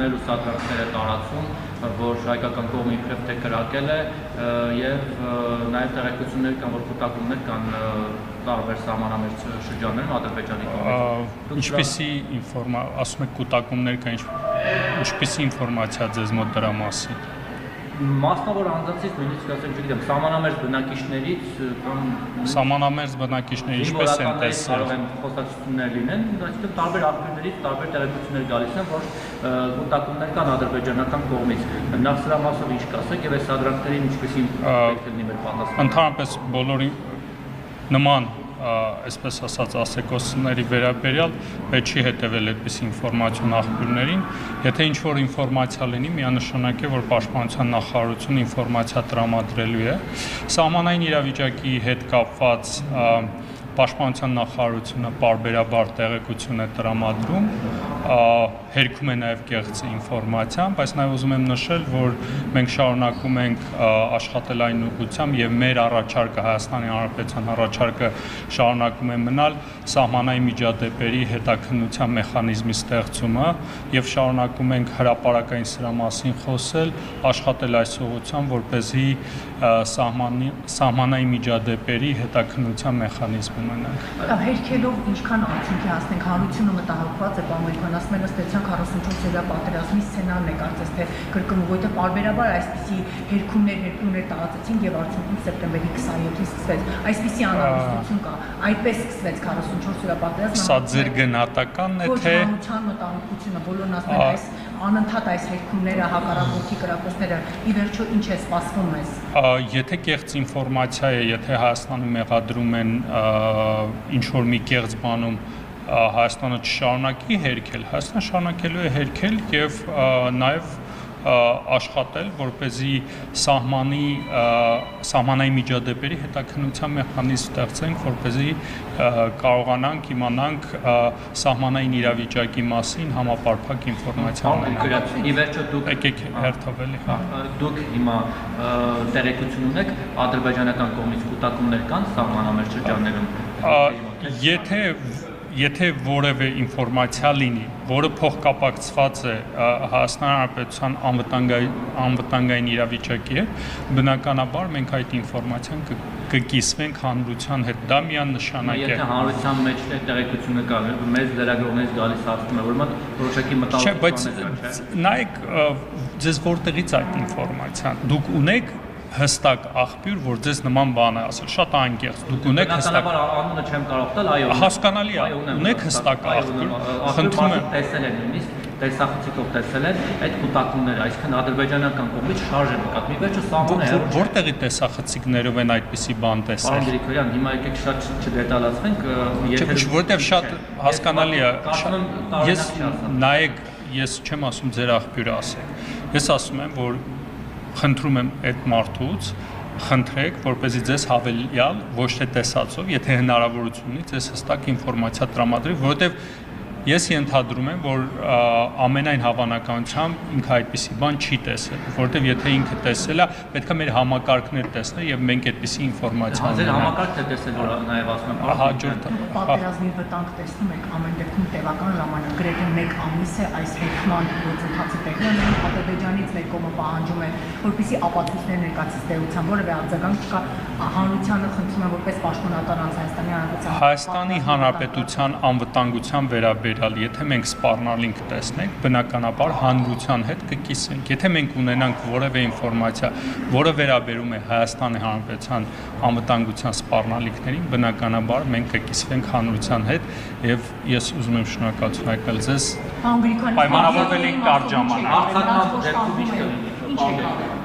տեղեկություններ ու սադրանքներ է տարածում, որ հայկական կողմը իբրև թե կրակել է, եւ նաեւ տեղեկություններ կան, որ կուտակումներ կան տարբեր սահմանամերձ շրջաններում Ադրբեջանի կողմից։ Ինչպիսի ասում եք կուտակումներ կան, ինչպիսի ինֆորմացիա ձեզ մոտ դրա մասին։ Մասնավոր անձանցից նույնիսկ ասենք, չգիտեմ, սահմանամերձ բնակիչներից կամ սահմանամերձ բնակիչներ ինչպես են տեսել։ Կարող են խոսակցություններ լինեն, այսինքն տարբեր աղբյուրներից տարբեր տեղեկություններ գալիս են, որ կուտակումներ կան ադրբեջանական կողմից։ Նախ սրա մասով ինչ կասեք եւ այս սադրանքներին ինչպեսի պետք է լինի մեր պատասխանը։ Ընդհանրապես բոլորի նման այսպես ասած ասեկոսների վերաբերյալ պետք չի հետևել այդպես ինֆորմացիոն աղբյուրներին, եթե ինչ-որ ինֆորմացիա լինի, միանշանակ է, որ Պաշտպանության նախարարությունը ինֆորմացիա տրամադրելու է։ Սահմանային իրավիճակի հետ կապված Պաշտպանության նախարարությունը պարբերաբար տեղեկություն է տրամադրում, հերքում է նաև կեղծ ինֆորմացիան, բայց նաև ուզում եմ նշել, որ մենք շարունակում ենք աշխատել այն ուղղությամբ եւ մեր առաջարկը Հայաստանի Հանրապետության առաջարկը շարունակում է մնալ սահմանային միջադեպերի հետաքննության մեխանիզմի ստեղծումը եւ շարունակում ենք հրապարակային սրա մասին խոսել, աշխատել այս ուղղությամբ, որպեսզի սահմանային միջադեպերի հետաքննության մեխանիզմ ունենանք։ Հերքելով ինչքան արդյունքի հասնենք, հանրությունը մտահոգված է, բամերքան ասում են ըստ էության 44-օրյա պատերազմի սցենարն է կարծես թե կրկնվում, որտեղ պարբերաբար այսպիսի հերքումներ տարածեցին եւ արդյունքում սեպտեմբերի 27-ին սկսվեց։ Այսպիսի անհանգստություն կա, այդպես սկսվեց 44-օրյա պատերազմը։ Սա ձեր գնահատականն է, թե հանրության մտահոգությունը բոլորն ասում են այս անընդհատ այս հերքումները, հակառակորդի կրակոցները ի վերջո ինչ է սպասվում մեզ։ Եթե կեղծ ինֆորմացիա է, եթե Հայաստանը մեղադրում են ինչ-որ մի կեղծ բանում Հայաստանը չշարունակի հերքել, Հայաստանը շարունակելու է հերքել եւ նաեւ աշխատել, որպեսզի սահմանային միջադեպերի հետաքննության մեխանիզմ ստեղծենք, որպեսզի կարողանանք իմանանք սահմանային իրավիճակի մասին համապարփակ ինֆորմացիա ունենալ։ Ի վերջո դուք եկեք հերթովելի, հա։ Դուք հիմա տեղեկություն ունեք ադրբեջանական կողմից կուտակումներ կան սահմանամերձ շրջաններում։ Եթե որևէ ինֆորմացիա լինի, որը փոխկապակցված է Հայաստանի Հանրապետության անվտանգային իրավիճակի հետ, բնականաբար մենք այդ ինֆորմացիան կկիսվենք հանրության հետ, դա միանշանակ է։ Եթե հանրության մեջ տեղեկությունը կա, մեզ լրագրողներից գալիս ասում է, որ որոշակի մտահոգություններ կան, չէ՞։ Նայեք, ձեզ որտեղից այդ ինֆորմացիան, դուք ունեք հստակ աղբյուր, որ ձեզ նման բան է ասել, շատ անկեղծ, դուք ունեք հստակ անունը չեմ կարող տալ, այո։ Հասկանալի է, ունեք հստակ աղբյուր, խնդրում եմ տեսել են նույնիսկ տեսախցիկով տեսել են այդ կուտակումները, այսինքն ադրբեջանական կողմից շարժ է նկատվում։ Ի վերջո սահմանը է։ Որտեղի տեսախցիկներով են այդպիսի բան տեսել։ Պարոն Գրիգորյան, հիմա եկեք շատ չդետալացվենք, եթե որտեղ շատ հասկանալի է։ Ես նայեք, ես չեմ ասում ձեր աղբյուրը ասեք։ Ես ասում եմ, որ խնդրում եմ այդ մարդուց խնդրեք, որպեսզի ձեզ հավելյալ ոչ թե տեսածով, եթե հնարավորություն ունի, ձեզ հստակ ինֆորմացիա տրամադրի, որովհետև ես ենթադրում եմ, որ ամենայն հավանականությամբ ինքը այդպիսի բան չի տեսել, որովհետև եթե ինքը տեսել է, պետք է մեր համակարգներ տեսնել եւ մենք այդպիսի ինֆորմացիա ունենանք։ Ձեր համակարգն է տեսել, որ նաեւ ասում եմ, հաջորդը պատերազմի վտանգ տեսնում եք ամեն դեպքում տևական ժամանակ, գրեթե 1 ամիս է այս հերքման գործընթացը տևում է, Ադրբեջանից մեր կողմը պահանջում է, որպեսզի ապացույցներ ներկայացնի տեղության, որևէ արձագանք չկա, հանրությանը խնդրում եմ որպես պաշտոնատար անձ Հայաստանի Հանրապետության անվտանգության վերաբերյալ, եթե մենք սպառնալինք տեսնենք, բնականաբար հանրության հետ կկիսվենք։ Եթե մենք ունենանք որևէ ինֆորմացիա, որը վերաբերում է Հայաստանի Հանրապետության անվտանգության սպառնալիքներին, բնականաբար մենք կկիսվենք հանրության հետ եւ ես ուզում եմ շնորհակալություն հայտնել ձեզ պայմանավորվել ենք կարճ ժամանակ։ Արձակման դեպքում ինչ կլինի։